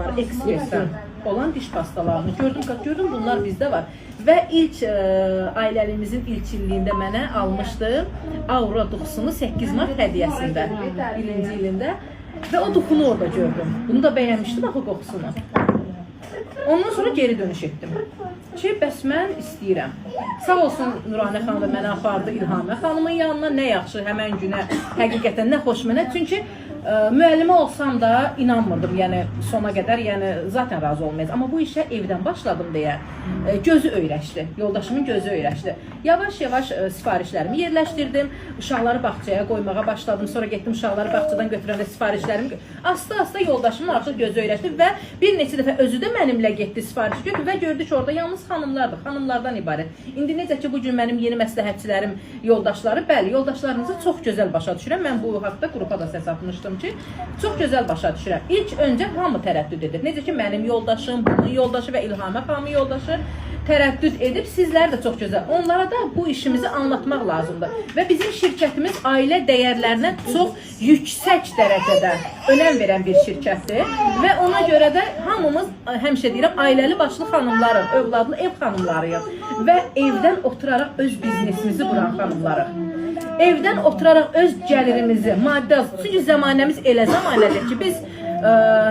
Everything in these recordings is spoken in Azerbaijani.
pastaları, ekspresdən olan diş pastalarını gördüm bunlar bizdə var. Və ilk ailəlimizin ilk illiyində mənə almışdı Aura duxusunu 8 mart hədiyyəsində, birinci ilində. Və o duxunu orada gördüm. Bunu da bəyənmişdim axı qoxusunu. Ondan sonra geri dönüş etdim. Ki, bəs mən istəyirəm. Sağ olsun Nuranə xanım da mənə apardı İlhamə xanımın yanına. Nə yaxşı, həmən günə, həqiqətən nə xoş mənə. Çünki müəllimə olsam da inanmırdım, yəni sona qədər, yəni zaten razı olmayacaq. Amma bu işə evdən başladım deyə gözü öyrəşdi, yoldaşımın gözü öyrəşdi. Yavaş-yavaş sifarişlərimi yerləşdirdim, uşaqları bağçaya qoymağa başladım, sonra getdim uşaqları bağçadan götürəndə sifarişlərimi, asta-asta yoldaşımın artıq gözü öyrəşdi və bir neçə dəfə özü də mənimlə getdi sifariş götür və gördü ki, orada yalnız xanımlardır, xanımlardan ibarət. İndi necə ki, bugün mənim yeni məsləhətçilərim, yoldaşları, bəli, yoldaşlarınızı çox gözəl başa düşürəm. Mən bu haqda qrupa da səs atmışdım ki, çox gözəl başa düşürəm. İlk öncə hamı tərəddüd edir. Necə ki, mənim yoldaşım, bunun yoldaşı və İlhamə xanımın yoldaşı tərəddüd edib, sizlər də çox gözəl. Onlara da bu işimizi anlatmaq lazımdır. Və bizim şirkətimiz ailə dəyərlərinə çox yüksək dərəcədə önəm verən bir şirkətdir. Və ona görə də hamımız, həmişə deyirəm, ailəli başlı xanımlarıq, övladlı ev xanımlarıyıq. Və evdən oturaraq öz biznesimizi quran xanımlarıq. Evdən oturaraq öz gəlirimizi, maddi az, çünki zamanəmiz elə zamanədir ki, biz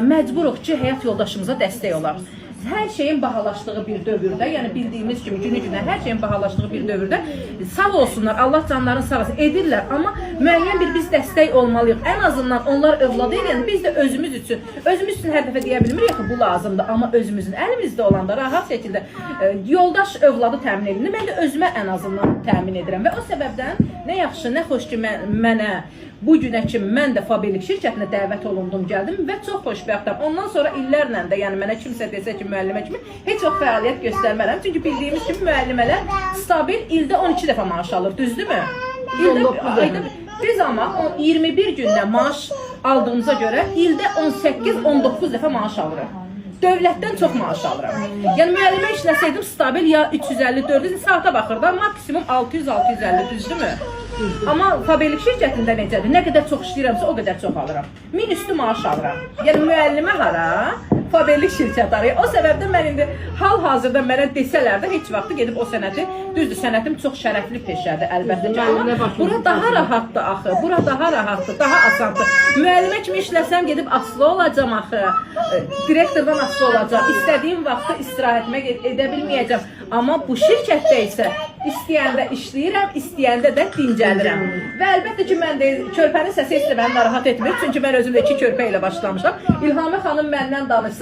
məcburuq ki, həyat yoldaşımıza dəstək olaq. Hər şeyin bahalaşdığı bir dövrdə, yəni bildiyimiz kimi günü-günə hər şeyin bahalaşdığı bir dövrdə sağ olsunlar, Allah canlarını sağ olsun edirlər, amma müəyyən bir biz dəstək olmalıyıq. Ən azından onlar övladı edən, biz də özümüz üçün hər dəfə deyə bilmirik ki, bu lazımdır, amma özümüzün əlimizdə olanda rahat şəkildə yoldaş övladı təmin edilir. Mən də özümə ən azından təmin edirəm və o səbəbdən nə yaxşı, nə xoş ki, mənə bu günə kimi mən də Fabelik şirkətinə dəvət olundum, gəldim və çox xoşbəxtəm. Ondan sonra illərlə də, yəni mənə kimsə desə ki, müəllimə kimi heç vaxt fəaliyyət göstərmərəm. Çünki bildiyimiz kimi müəllimələr stabil ildə 12 dəfə maaş alır, düzdürmü? Ayda biz amma 21 gündə maaş aldığımıza görə ildə 18-19 dəfə maaş alırıq. Dövlətdən çox maaş alıram. Yəni müəllimə işləsəydim stabil ya 350-400 saata baxırdı, maksimum 600-650, düzdürmü? Amma Fabelik şirkətində necədir? Nə qədər çox işləyirəmsə o qədər çox alıram. Min üstü maaş alıram. Yəni müəllimə hara? Fabelik şirkət arayır. O səbəbdən mən indi hal-hazırda mənə desələr də heç vaxtı gedib o sənəti, düzdür, sənətim çox şərəfli peşədir əlbəttə ki, amma bura daha rahatdır axı, bura daha rahatdır, daha asandır. Müəllimə kimi işləsəm gedib asılı olacam axı, direktordan asılı olacam, istədiyim vaxtı istirahətimə edə bilməyəcəm. Amma bu şirkətdə isə istəyəndə işləyirəm, istəyəndə də dincəlirəm. Və əlbəttə ki, mən də körpənin səsi isə məni narahat etmir, çünki mən özümdə 2 körpə ilə başlamışam. İlhamə xanım məndən danışsın.